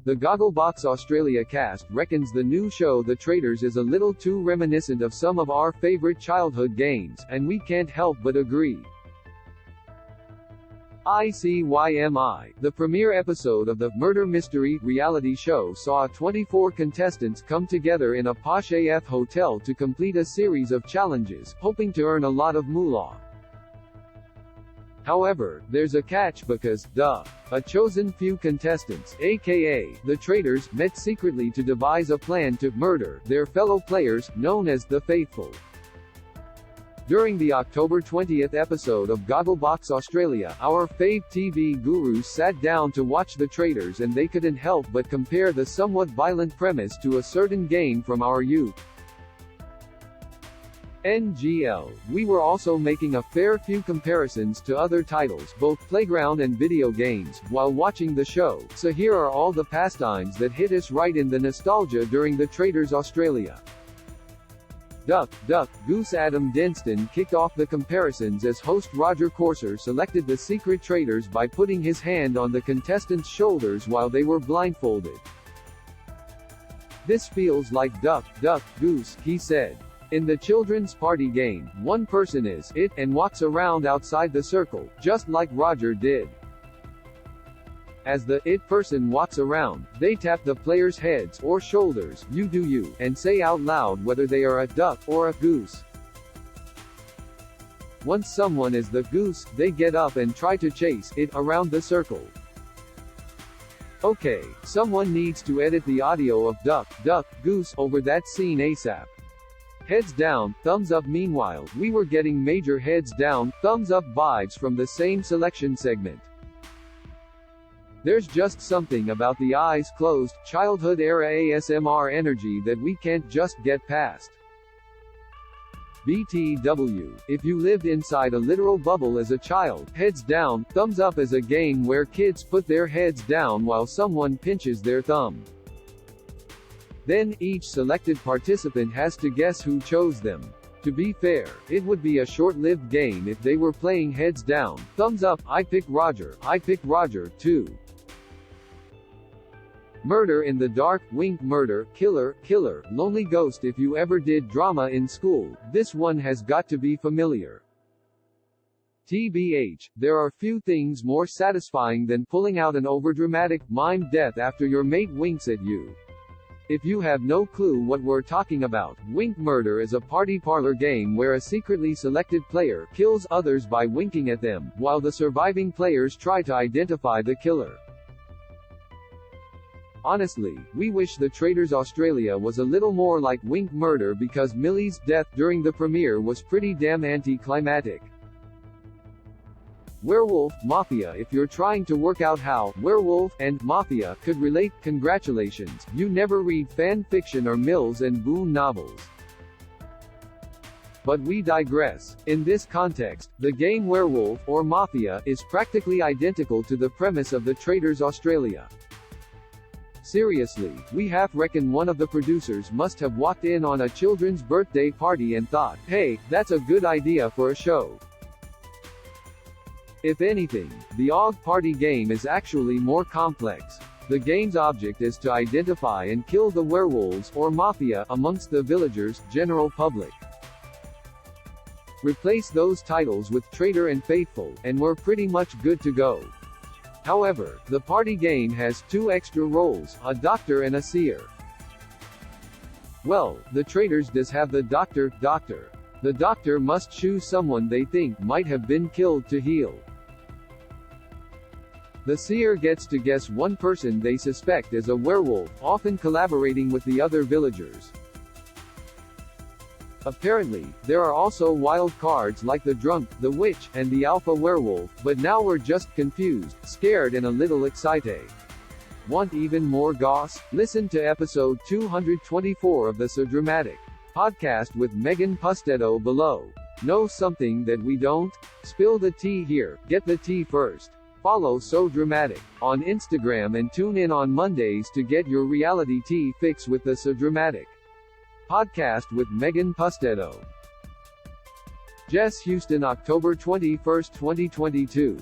The Gogglebox Australia cast reckons the new show The Traitors is a little too reminiscent of some of our favorite childhood games, and we can't help but agree. ICYMI, the premiere episode of the murder mystery reality show, saw 24 contestants come together in a posh AF hotel to complete a series of challenges, hoping to earn a lot of moolah. However, there's a catch because, a chosen few contestants, aka the Traitors, met secretly to devise a plan to murder their fellow players, known as the Faithful. During the October 20th episode of Gogglebox Australia, our fave TV gurus sat down to watch the Traitors, and they couldn't help but compare the somewhat violent premise to a certain game from our youth. NGL. We were also making a fair few comparisons to other titles, both playground and video games, while watching the show, so here are all the pastimes that hit us right in the nostalgia during the Traitors Australia. Duck, Duck, Goose. Adam Denston kicked off the comparisons as host Roger Corser selected the secret traitors by putting his hand on the contestants' shoulders while they were blindfolded. "This feels like Duck, Duck, Goose," he said. In the children's party game, one person is it and walks around outside the circle, just like Roger did. As the it person walks around, they tap the players' heads or shoulders, "You do you," and say out loud whether they are a duck or a goose. Once someone is the goose, they get up and try to chase it around the circle. Okay, someone needs to edit the audio of Duck, Duck, Goose over that scene ASAP. Heads down, thumbs up. Meanwhile, we were getting major heads down, thumbs up vibes from the same selection segment. There's just something about the eyes closed, childhood era ASMR energy that we can't just get past. BTW. If you lived inside a literal bubble as a child, heads down, thumbs up is a game where kids put their heads down while someone pinches their thumb. Then, each selected participant has to guess who chose them. To be fair, it would be a short-lived game if they were playing heads down, thumbs up, I pick Roger, too. Murder in the Dark, wink, murder, killer, lonely ghost. If you ever did drama in school, this one has got to be familiar. TBH, there are few things more satisfying than pulling out an overdramatic, mime death after your mate winks at you. If you have no clue what we're talking about, Wink Murder is a party parlor game where a secretly selected player kills others by winking at them, while the surviving players try to identify the killer. Honestly, we wish the Traitors Australia was a little more like Wink Murder because Millie's death during the premiere was pretty damn anticlimactic. Werewolf, Mafia. If you're trying to work out how werewolf and mafia could relate, congratulations, you never read fan fiction or Mills and Boon novels. But we digress. In this context, the game Werewolf, or Mafia, is practically identical to the premise of the Traitors Australia. Seriously, we half reckon one of the producers must have walked in on a children's birthday party and thought, hey, that's a good idea for a show. If anything, the OG party game is actually more complex. The game's object is to identify and kill the werewolves, or mafia, amongst the villagers' general public. Replace those titles with Traitor and Faithful, and we're pretty much good to go. However, the party game has two extra roles, a doctor and a seer. Well, the Traitors does have the doctor. The doctor must choose someone they think might have been killed to heal. The seer gets to guess one person they suspect is a werewolf, often collaborating with the other villagers. Apparently, there are also wild cards like the drunk, the witch, and the alpha werewolf, but now we're just confused, scared and a little excited. Want even more goss? Listen to episode 224 of the So Dramatic podcast with Megan Pustetto below. Know something that we don't? Spill the tea here, get the tea first. Follow So Dramatic on Instagram and tune in on Mondays to get your reality tea fix with the So Dramatic podcast with Megan Pustetto. Jess Houston, October 21, 2022.